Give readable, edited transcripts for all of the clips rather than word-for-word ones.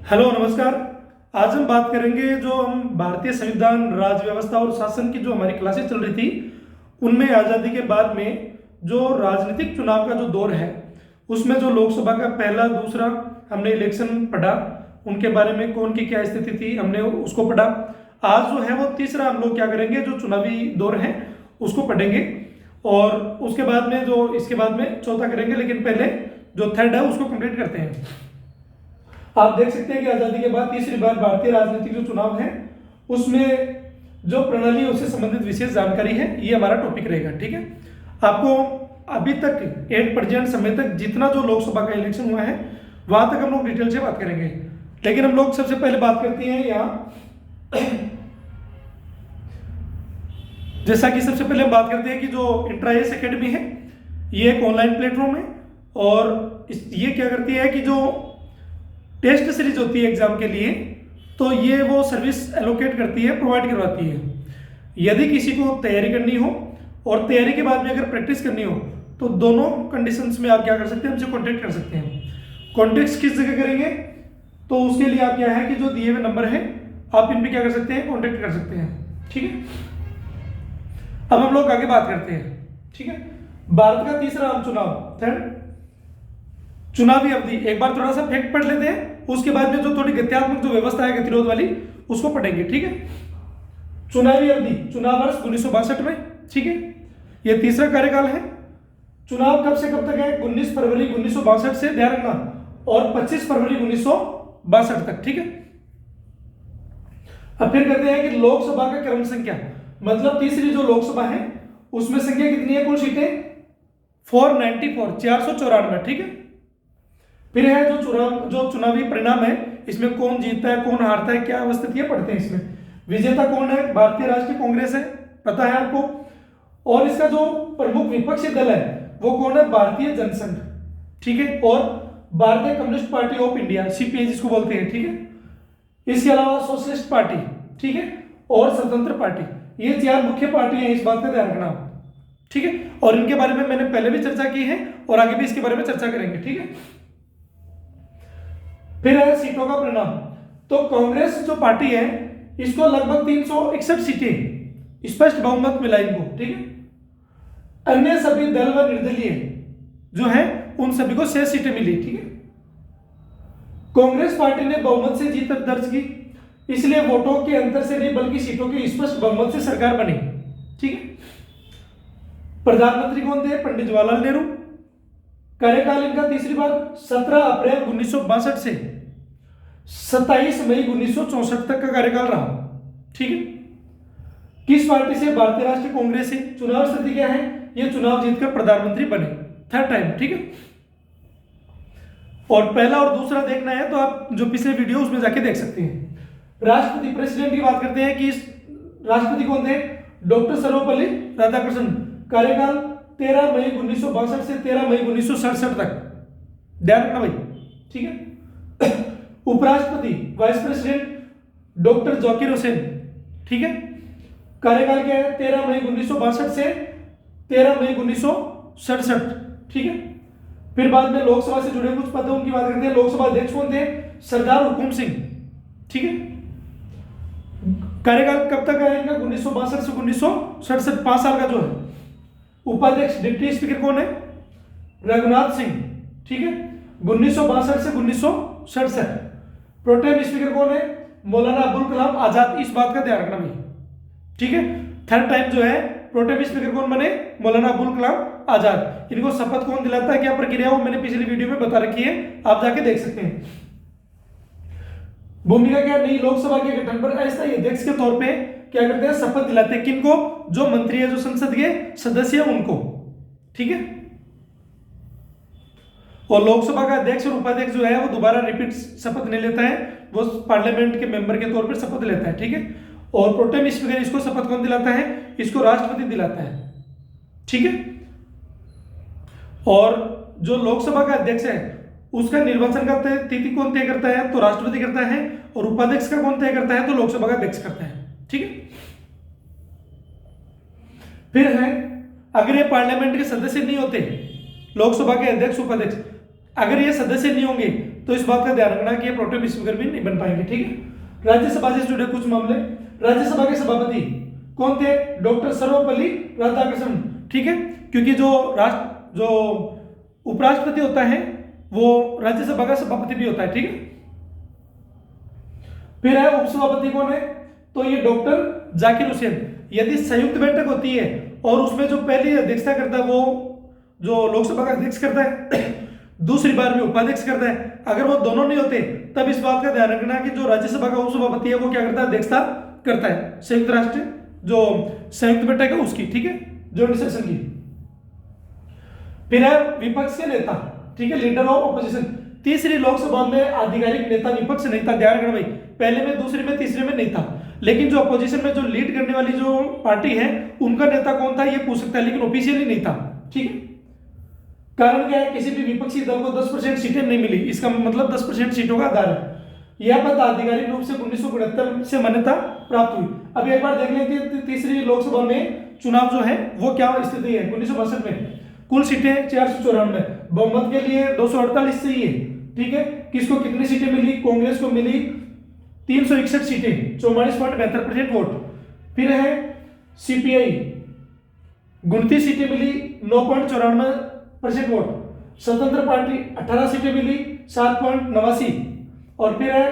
Hello नमस्कार। आज हम बात करेंगे जो हम भारतीय संविधान, राज व्यवस्था और शासन की जो हमारी क्लासेस चल रही थी उनमें आज़ादी के बाद में जो राजनीतिक चुनाव का जो दौर है उसमें जो लोकसभा का पहला दूसरा हमने इलेक्शन पढ़ा, उनके बारे में कौन की क्या स्थिति थी हमने उसको पढ़ा। आज जो है वो तीसरा हम लोग क्या करेंगे, जो चुनावी दौर है उसको पढ़ेंगे और उसके बाद में जो इसके बाद में चौथा करेंगे, लेकिन पहले जो थर्ड है उसको कंप्लीट करते हैं। आप देख सकते हैं कि आजादी के बाद तीसरी बार भारतीय राजनीतिक जो चुनाव है उसमें जो प्रणाली है उससे संबंधित विशेष जानकारी है, ये हमारा टॉपिक रहेगा। ठीक है, आपको अभी तक एट प्रेजेंट समय तक जितना जो लोकसभा का इलेक्शन हुआ है वहां तक हम लोग डिटेल से बात करेंगे, लेकिन हम लोग सबसे पहले बात करते हैं यहाँ जैसा कि सबसे पहले हम बात करते हैं कि जो इंट्राएस एकेडमी है ये एक ऑनलाइन प्लेटफॉर्म है और ये क्या करती है कि जो टेस्ट सीरीज होती है एग्जाम के लिए, तो ये वो सर्विस एलोकेट करती है, प्रोवाइड करवाती है। यदि किसी को तैयारी करनी हो और तैयारी के बाद में अगर प्रैक्टिस करनी हो तो दोनों कंडीशंस में आप क्या कर सकते हैं, हमसे कांटेक्ट कर सकते हैं। कांटेक्ट किस जगह करेंगे, तो उसके लिए आप क्या है कि जो दिए हुए नंबर है आप इन पे क्या कर सकते हैं, कांटेक्ट कर सकते हैं। ठीक है, अब हम लोग आगे बात करते हैं। ठीक है, भारत का तीसरा आम चुनाव, थर्ड चुनावी अवधि, एक बार थोड़ा सा फैक्ट पढ़ लेते हैं, उसके बाद में जो थोड़ी गत्यात्मक जो व्यवस्था है गतिरोध वाली उसको पढ़ेंगे। ठीक है, चुनावी अवधि, चुनाव वर्ष 1962 में। ठीक है, यह तीसरा कार्यकाल है। चुनाव कब से कब तक है, 19 फरवरी 1962 से, ध्यान रखना, और 25 फरवरी 1962 तक। ठीक है, अब फिर कहते हैं कि लोकसभा का क्रम संख्या, मतलब तीसरी जो लोकसभा है उसमें संख्या कितनी है, कुल सीटें 494, 494। ठीक है, फिर है जो चुनावी परिणाम है, इसमें कौन जीतता है कौन हारता है, क्या स्थितियां पढ़ते हैं इसमें। विजेता कौन है, भारतीय राष्ट्रीय कांग्रेस है, पता है आपको, और इसका जो प्रमुख विपक्षी दल है वो कौन है, भारतीय जनसंघ। ठीक है, और भारतीय communist party of India, CPI जिसको बोलते हैं। ठीक है, इसके अलावा सोशलिस्ट पार्टी, ठीक है, और स्वतंत्र पार्टी, ये चार मुख्य पार्टी हैं, इस बात का ध्यान रखना। ठीक है, और इनके बारे में मैंने पहले भी चर्चा की है और आगे भी इसके बारे में चर्चा करेंगे। ठीक है, फिर है सीटों का परिणाम, तो कांग्रेस जो पार्टी है इसको लगभग 361 सीटें, स्पष्ट बहुमत मिला इनको। ठीक है, अन्य सभी दल व निर्दलीय जो है उन सभी को 6 सीटें मिली। ठीक है, कांग्रेस पार्टी ने बहुमत से जीत दर्ज की, इसलिए वोटों के अंतर से नहीं बल्कि सीटों के स्पष्ट बहुमत से सरकार बनी। ठीक है, प्रधानमंत्री कौन थे, पंडित जवाहरलाल नेहरू। कार्यकाल इनका तीसरी बार 17 अप्रैल 1962 से 27 मई 1964 तक का कार्यकाल रहा। ठीक है, किस पार्टी से, भारतीय राष्ट्रीय कांग्रेस से। चुनाव स्थिति क्या है, ये चुनाव जीतकर प्रधानमंत्री बने थर्ड टाइम। ठीक है, और पहला और दूसरा देखना है तो आप जो पिछले वीडियो उसमें जाके देख सकते हैं। राष्ट्रपति, प्रेसिडेंट की बात करते हैं कि राष्ट्रपति कौन थे, डॉक्टर सर्वपल्ली राधाकृष्णन। कार्यकाल 13 मई 1962 से 13 मई 1967 तक, ध्यान रखना भाई। ठीक है, उपराष्ट्रपति, vice president doctor Zakir Hussain. ठीक है, कार्यकाल क्या है, 13 मई 1962 से 13 मई 1967। ठीक है, फिर बाद में लोकसभा से जुड़े कुछ पद उनकी बात करते हैं। लोकसभा अध्यक्ष कौन थे, सरदार हुकुम सिंह। ठीक है, कार्यकाल कब तक है इनका, 1962 से 1967, 5 साल का जो है। उपाध्यक्ष, डिप्टी स्पीकर कौन है, रघुनाथ सिंह। ठीक है, 1962 से 1967। प्रोटेम स्पीकर कौन है, मौलाना अबुल कलाम आजाद, इस बात का ध्यान रखना भाई। ठीक है, थर्ड टाइम जो है प्रोटेम स्पीकर कौन बने, मौलाना अबुल कलाम आजाद। इनको शपथ कौन दिलाता है, क्या प्रक्रिया, वो मैंने पिछली वीडियो में बता रखी है, आप जाके देख सकते हैं। भूमिका क्या, नई लोकसभा के गठन पर अस्थायी अध्यक्ष के तौर पे क्या करते हैं, शपथ दिलाते हैं। किनको, जो मंत्री है, जो संसद के सदस्य है उनको। ठीक है, और लोकसभा का अध्यक्ष और उपाध्यक्ष जो है वो दोबारा रिपीट शपथ नहीं लेता है, वो पार्लियामेंट के मेंबर के तौर पर शपथ लेता है। ठीक है, और प्रोटेम स्पीकर, इसको शपथ कौन दिलाता है, इसको राष्ट्रपति दिलाता है। ठीक है, और जो लोकसभा का अध्यक्ष है उसका निर्वाचन का तिथि कौन तय करता है, तो राष्ट्रपति करता है, और उपाध्यक्ष का कौन तय करता है, तो लोकसभा का अध्यक्ष करता है। ठीक है, फिर है अगर ये पार्लियामेंट के सदस्य नहीं होते, लोकसभा के अध्यक्ष उपाध्यक्ष, अगर ये सदस्य नहीं होंगे तो इस बात का ध्यान रखना कि ये प्रोटेम स्पीकर भी नहीं बन पाएंगे। ठीक है। राज्यसभा से जुड़े कुछ मामले, राज्यसभा के सभापति कौन थे? डॉक्टर सर्वपल्ली राधाकृष्णन। ठीक है, क्योंकि जो उपराष्ट्रपति होता है वो राज्यसभा का सभापति भी होता है। ठीक है। फिर है उपसभापति कौन है? तो ये डॉक्टर जाकिर हुसैन। यदि संयुक्त बैठक होती है और उसमें जो पहली अध्यक्षता करता है वो जो लोकसभा का अध्यक्ष करता है, दूसरी बार में उपाध्यक्ष करता है, अगर वो दोनों नहीं होते तब इस बात का ध्यान रखना कि जो राज्यसभा का उपसभापति है वो क्या करता है? अध्यक्षता करता है संयुक्त राष्ट्र जो संयुक्त बैठक है उसकी। ठीक है, जॉइंट सेशन की। फिर है विपक्ष के नेता। ठीक है, लीडर ऑफ ऑपोजिशन। तीसरी लोकसभा में आधिकारिक नेता विपक्ष नहीं था, ध्यान रखना भाई, पहले में, दूसरे में, तीसरे में नहीं था। लेकिन जो अपोजिशन में जो लीड करने वाली जो पार्टी है उनका नेता कौन था ये पूछ सकता है, लेकिन ऑफिशियली नहीं था। ठीक है, कारण क्या है? किसी भी विपक्षी दल को 10% सीटें नहीं मिली, इसका मतलब 10% सीटों का आधार है। यह पद आधिकारिक रूप से 1969 से मान्यता प्राप्त हुई। अब एक बार देख लेते हैं तीसरी लोकसभा में चुनाव जो है वो क्या स्थिति है। 1962 में कुल सीटें 494, बहुमत के लिए 248 से ही है। ठीक है, किसको कितनी सीटें मिली? कांग्रेस को मिली 361 सीटें, 44.72% वोट। फिर है सीपीआई 29 सीटें मिली, 9.94% वोट। स्वतंत्र पार्टी 18 सीटें मिली, 7.89। और फिर है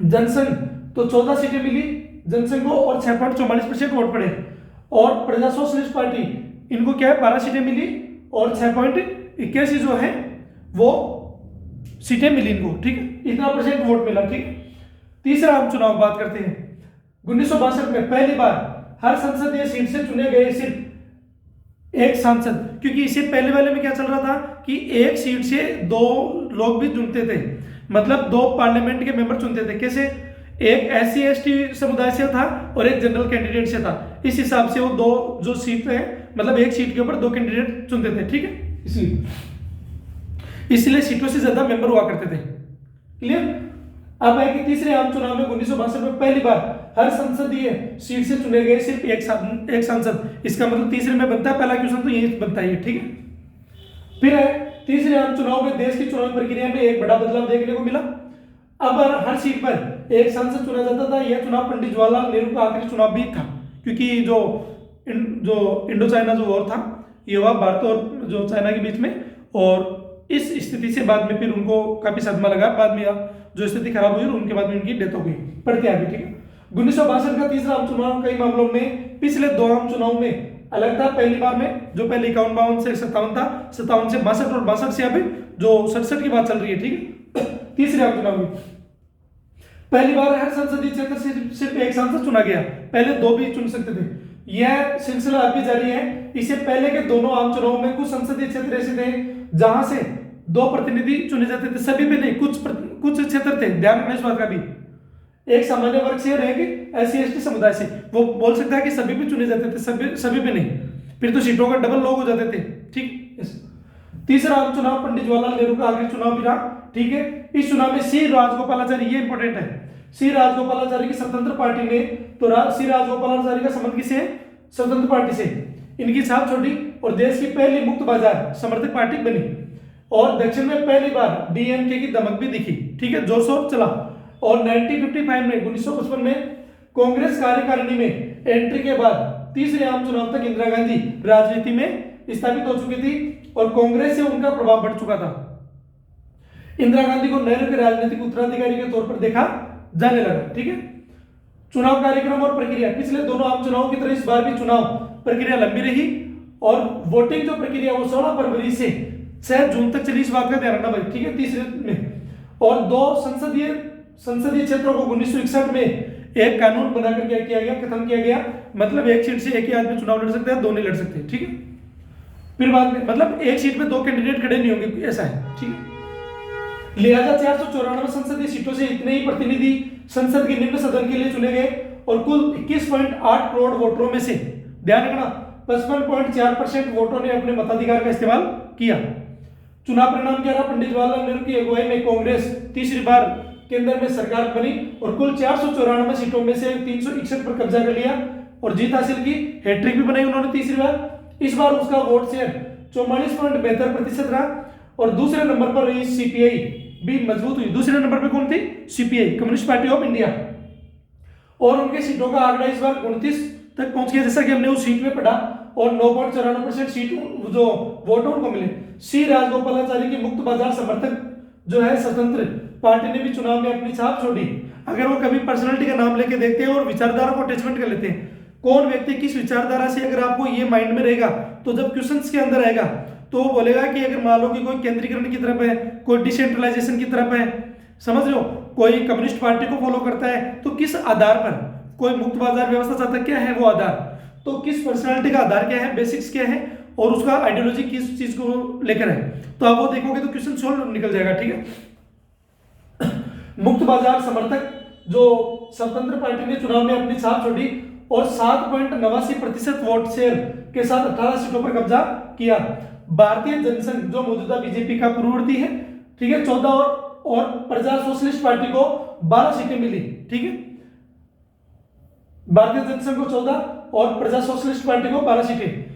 जनसंघ, तो 14 सीटें मिली जनसंघ को और 6.44% वोट पड़े। और प्रजा सोशलिस्ट पार्टी, इनको क्या है 12 सीटें मिली और 6.81 जो है वो सीटें मिली इनको। ठीक है, इतना परसेंट वोट मिला। ठीक है। तीसरा हम चुनाव बात करते हैं। 1962 में पहली बार हर संसदीय सीट से चुने गए सिर्फ एक सांसद, क्योंकि इससे पहले वाले में क्या चल रहा था कि एक सीट से 2 लोग भी चुनते थे, मतलब 2 पार्लियामेंट के मेंबर चुनते थे। कैसे? एक SC/ST समुदाय से था और एक जनरल कैंडिडेट से था। इस हिसाब से वो 2 जो सीट है, मतलब एक सीट के ऊपर 2 कैंडिडेट चुनते थे। ठीक है, इसलिए सीटों से ज्यादा मेंबर हुआ करते थे। क्लियर? अब है कि तीसरे आम चुनाव में 1962 में पहली बार हर संसदीय सीट से चुने गए सिर्फ एक सांसद। इसका मतलब तीसरे में बनता है, पहला क्वेश्चन तो यही बनता है। ठीक है। फिर है तीसरे आम चुनाव में देश की चुनाव प्रक्रिया में एक बड़ा बदलाव देखने को मिला। अब हर सीट पर एक सांसद चुना जाता था। यह चुनाव पंडित जवाहरलाल नेहरू का आखिरी चुनाव भी था, क्योंकि जो इंडो चाइना जो वॉर था ये हुआ भारत और जो चाइना के बीच में, और इस स्थिति से बाद में फिर उनको काफी सदमा लगा। बाद में जो स्थिति खराब हुई और उनके बाद में उनकी डेथ हो गई, पढ़ते आगे। ठीक है। 1962 का तीसरा आम चुनाव कई मामलों में पिछले 2 आम चुनाव में अलग था। पहली बार में जो पहले 51-52 से 57 था, 57 से 62 और 62 से अभी जो 67 की बात चल रही है। ठीक है। तीसरे आम चुनाव में पहली बार हर संसदीय क्षेत्र से सिर्फ एक सांसद चुना गया, पहले 2 भी चुन सकते थे। यह सिलसिला अभी जारी है। इससे पहले के दोनों आम चुनाव में कुछ संसदीय क्षेत्र ऐसे थे जहां से 2 प्रतिनिधि चुने जाते थे, सभी पे नहीं, कुछ क्षेत्र थे। ध्यान रखना इस बात का भी। एक सामान्य वर्ग से और एक SC/ST समुदाय से। वो बोल सकता है कि सभी पे चुने जाते थे, सभी पे नहीं, फिर तो सीटों का डबल लोग हो जाते थे। ठीक। तीसरा आम चुनाव पंडित जवाहरलाल नेहरू का आखिरी चुनाव भी रहा। ठीक है। इस चुनाव में सी राजगोपालाचारी, ये इंपॉर्टेंट है, सी राजगोपालाचारी की स्वतंत्र पार्टी ने, तो सी राजगोपालाचारी का संबंध किसे है? स्वतंत्र पार्टी से। इनकी छाप छोड़ी और देश की पहली मुक्त बाजार समर्थक पार्टी बनी, और दक्षिण में पहली बार DMK की दमक भी दिखी। ठीक है, जोर शोर चला। और 1955 में 1955 में कांग्रेस कार्यकारिणी में एंट्री के बाद तीसरे आम चुनाव तक इंदिरा गांधी राजनीति में स्थापित हो चुकी थी और कांग्रेस से उनका प्रभाव बढ़ चुका था। इंदिरा गांधी को नेहरू के राजनीतिक उत्तराधिकारी के तौर पर देखा जाने लगा। ठीक है। चुनाव कार्यक्रम और प्रक्रिया पिछले दोनों आम चुनाव की तरह इस बार भी चुनाव प्रक्रिया लंबी रही, और वोटिंग जो प्रक्रिया वो 16 फरवरी से 6 जून तक चली। इस बात का ध्यान रखना भाई। ठीक है। तीसरे में और 2 संसदीय क्षेत्रों को 1961 में एक कानून बनाकर क्या किया गया, खत्म किया गया। मतलब एक सीट से एक ही आदमी चुनाव लड़ सकते हैं, 2 नहीं लड़ सकते। ठीक है। फिर बाद में मतलब एक सीट पे 2 कैंडिडेट खड़े नहीं होंगे, ऐसा है। ठीक है। लिहाजा 494 संसदीय सीटों से इतने ही प्रतिनिधि संसद के निम्न सदन के लिए चुने गए, और कुल 21.8 करोड़ वोटरों में से ध्यान रखना 55.4% वोटों ने अपने मताधिकार का इस्तेमाल किया। चुनाव परिणाम क्या रहा? पंडित जवाहरलाल नेहरू की अगुवाई में कांग्रेस तीसरी बार केंद्र में सरकार बनी और कुल 494 सीटों में से 361 पर कब्जा कर लिया और जीत हासिल की। हैट्रिक भी बनाई उन्होंने तीसरी बार। इस बार उसका वोट शेयर 44.72% रहा और दूसरे नंबर पर रही सीपीआई भी मजबूत हुई। दूसरे नंबर पर कौन थी? CPI, communist party of India. और उनके सीटों का आंकड़ा इस बार 29 तक पहुंच गया, जैसा कि हमने उस सीट में पढ़ा, और 9.94% सीट जो वोट उनको मिले। सी राजगोपालाचारी की मुक्त बाजार समर्थक जो है स्वतंत्र पार्टी ने भी चुनाव में अपनी छाप छोड़ी। अगर वो कभी पर्सनालिटी का नाम लेके देखते हैं और विचारधारा को अटैचमेंट कर लेते हैं, कौन व्यक्ति किस विचारधारा से, अगर आपको ये माइंड में रहेगा तो जब क्वेश्चंस के अंदर आएगा तो वो बोलेगा कि अगर मान लो कि कोई केंद्रीकरण की तरफ है, कोई डिसेंट्रलाइजेशन की तरफ है, समझ रहे हो, कोई कम्युनिस्ट पार्टी को फॉलो करता है, तो किस आधार पर, कोई मुक्त बाजार व्यवस्था चाहता है, क्या है वो आधार, तो किस पर्सनालिटी का आधार क्या है, बेसिक्स क्या है, और उसका आइडियोलॉजी किस चीज को लेकर है, तो आप वो देखोगे तो क्वेश्चन सोल्व निकल जाएगा। ठीक है। मुक्त बाजार समर्थक जो स्वतंत्र पार्टी ने चुनाव में अपनी छाप छोड़ी और 7.89% वोट शेयर के साथ 18 सीटों पर कब्जा किया। भारतीय जनसंघ जो मौजूदा बीजेपी का पूर्ववर्ती है, ठीक है, 14 और प्रजा सोशलिस्ट पार्टी को 12 सीटें मिली। ठीक है, भारतीय जनसंघ को 14 और प्रजा सोशलिस्ट पार्टी को 12 सीटें।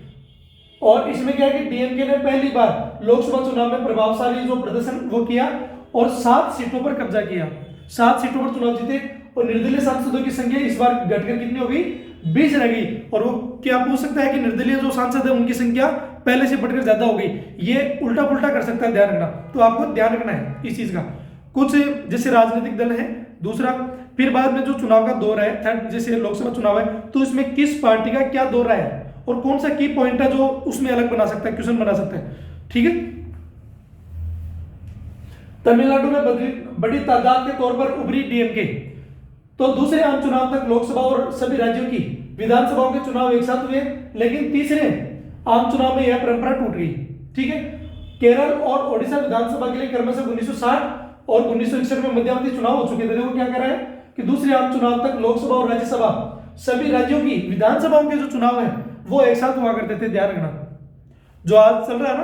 और इसमें क्या है कि डीएमके ने पहली बार लोकसभा चुनाव में प्रभावशाली जो प्रदर्शन वो किया और 7 सीटों पर कब्जा किया, 7 सीटों पर चुनाव जीते। और निर्दलीय सांसदों की संख्या इस बार घटकर कितनी हो गई? 20 रह गई। और वो क्या पूछ सकता है कि निर्दलीय जो सांसद है उनकी संख्या पहले से बढ़कर ज्यादा हो गई, ये उल्टा पुल्टा कर सकता है, ध्यान रखना। तो आपको ध्यान रखना है इस चीज का। कुछ जैसे राजनीतिक दल है, दूसरा फिर बाद में जो चुनाव का दौर है, थर्ड जैसे लोकसभा चुनाव है, तो इसमें किस पार्टी का क्या दौर है और कौन सा की पॉइंट है जो उसमें अलग बना सकता है, क्वेश्चन बना सकता है। ठीक है। तमिलनाडु में बड़ी तादाद के तौर पर उभरी डीएमके। तो दूसरे आम चुनाव तक लोकसभा और सभी राज्यों की विधानसभाओं के चुनाव एक साथ हुए, लेकिन तीसरे आम चुनाव में यह परंपरा टूट गई। ठीक है। केरल और ओडिशा विधानसभा के लिए क्रमशः 1960 और 1961 में मध्यावधि चुनाव हो चुके थे। देखो क्या कह रहा है कि दूसरे आम चुनाव तक लोकसभा और राज्यसभा सभी राज्यों की विधानसभाओं के जो चुनाव है वो एक साथ हुआ करते थे। ध्यान रखना, जो आज चल रहा है ना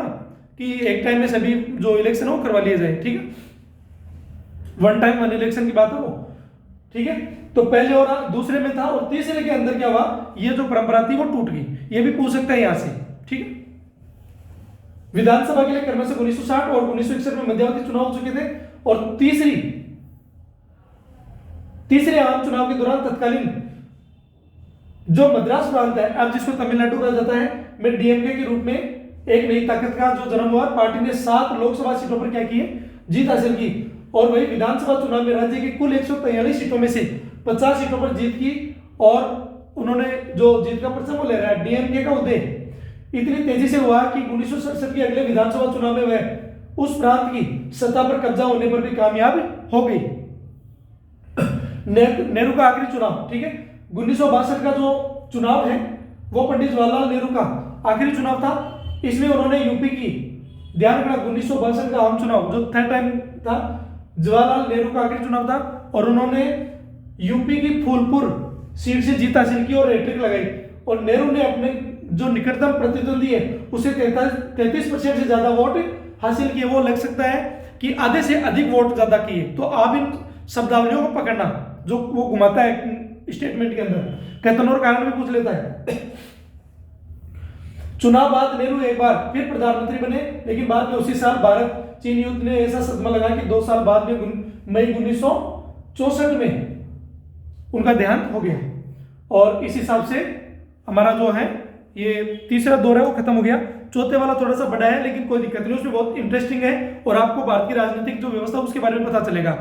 कि एक टाइम में सभी जो इलेक्शन है वो करवा लिए जाए। ठीक है, वन टाइम वन इलेक्शन की बात है वो। ठीक है, तो पहले और दूसरे में था और तीसरे के अंदर क्या हुआ, ये जो परंपरा थी वो टूट गई। ये भी पूछ सकता है यहां से। ठीक है, विधानसभा के लिए क्रमशः 1960 और 1961 में मध्यावधि चुनाव हो चुके थे। और तीसरे आम चुनाव के दौरान तत्कालीन जो मद्रास प्रांत है, अब जिसको तमिलनाडु कहा जाता है, में डीएमके के रूप में एक नई ताकत का जो जन्म हुआ। पार्टी ने 7 लोकसभा सीटों पर क्या किए, जीत हासिल की। और वही विधानसभा चुनाव में राज्य की कुल 143 सीटों में से 50 सीटों पर जीत की। और उन्होंने जो जीत का परचम वो ले रहा है, डीएमके का उदय इतनी तेजी से हुआ कि 1967 के अगले विधानसभा चुनाव में वह उस प्रांत की सत्ता पर कब्जा होने पर भी कामयाब हो गई। नेहरू का आखिरी चुनाव। ठीक है, 1962 का जो चुनाव है वो पंडित जवाहरलाल नेहरू का आखिरी चुनाव था। इसमें उन्होंने यूपी की, ध्यान रखना, 1962 का आम चुनाव जो थर्ड टाइम था, जवाहरलाल नेहरू का आखिरी चुनाव था। और उन्होंने यूपी की फूलपुर सीट से जीत हासिल की और हैट्रिक लगाई। और नेहरू ने अपने जो निकटतम प्रतिद्वंदी है उसे 33% से ज्यादा वोट हासिल किए। वो लग सकता है कि आधे से अधिक वोट ज्यादा किए। तो आप इन शब्दावलियों को पकड़ना जो वो घुमाता है स्टेटमेंट के अंदर, कहतन और कारण भी पूछ लेता है। चुनाव बाद नेहरू एक बार फिर प्रधानमंत्री बने, लेकिन बाद में उसी साल भारत चीन युद्ध ने ऐसा सदमा लगा कि 2 साल बाद में मई 1964 में उनका देहांत हो गया। और इस हिसाब से हमारा जो है ये तीसरा दौर है वो खत्म हो गया। चौथे वाला थोड़ा सा बड़ा है लेकिन कोई दिक्कत नहीं, उसमें बहुत इंटरेस्टिंग है और आपको भारत की राजनीतिक जो व्यवस्था उसके बारे में पता चलेगा।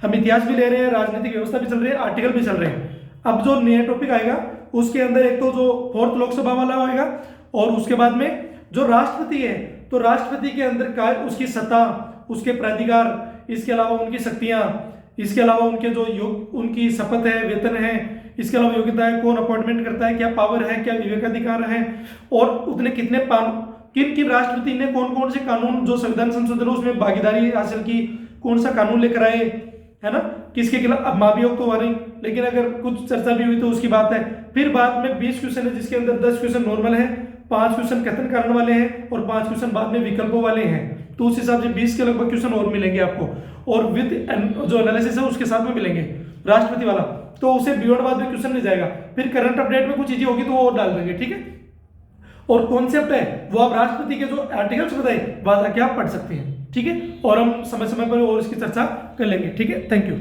हम इतिहास भी ले रहे हैं, राजनीतिक व्यवस्था भी चल रही है, आर्टिकल भी चल रहे हैं। अब जो नया टॉपिक आएगा उसके अंदर एक तो जो 4th लोकसभा वाला होगा और उसके बाद में जो राष्ट्रपति है, तो राष्ट्रपति के अंदर का उसकी सत्ता, उसके प्राधिकार, इसके अलावा उनकी शक्तियां, इसके अलावा उनके जो उनकी शपथ है, वेतन है, इसके अलावा योग्यता है, कौन अपॉइंटमेंट करता है, क्या पावर है, क्या विवेकाधिकार है, और उतने कितने किन किन राष्ट्रपति ने कौन कौन से कानून जो संविधान संशोधन उसमें भागीदारी हासिल की, कौन सा कानून लेकर आए, है ना, किसके खिलाफ। अब महाभियोग तो हुआ नहीं, लेकिन अगर कुछ चर्चा भी हुई तो उसकी बात है। फिर बाद में 20 क्वेश्चन है जिसके अंदर 10 क्वेश्चन नॉर्मल है, 5 क्वेश्चन कथन कारण वाले हैं और 5 क्वेश्चन बाद में विकल्पों वाले हैं। तो उस हिसाब से 20 के लगभग क्वेश्चन और मिलेंगे आपको, और विद जो एनालिसिस है उसके साथ में मिलेंगे राष्ट्रपति वाला। तो उसे बियॉन्ड बाद में क्वेश्चन नहीं जाएगा। फिर करंट अपडेट में कुछ चीजें होगी तो वो और डाल देंगे। ठीक है, और कॉन्सेप्ट है वो आप राष्ट्रपति के जो आर्टिकल्स बताए वहां जाके आप पढ़ सकते हैं। ठीक है, और हम समय समय पर और इसकी चर्चा कर लेंगे। ठीक है, थैंक यू।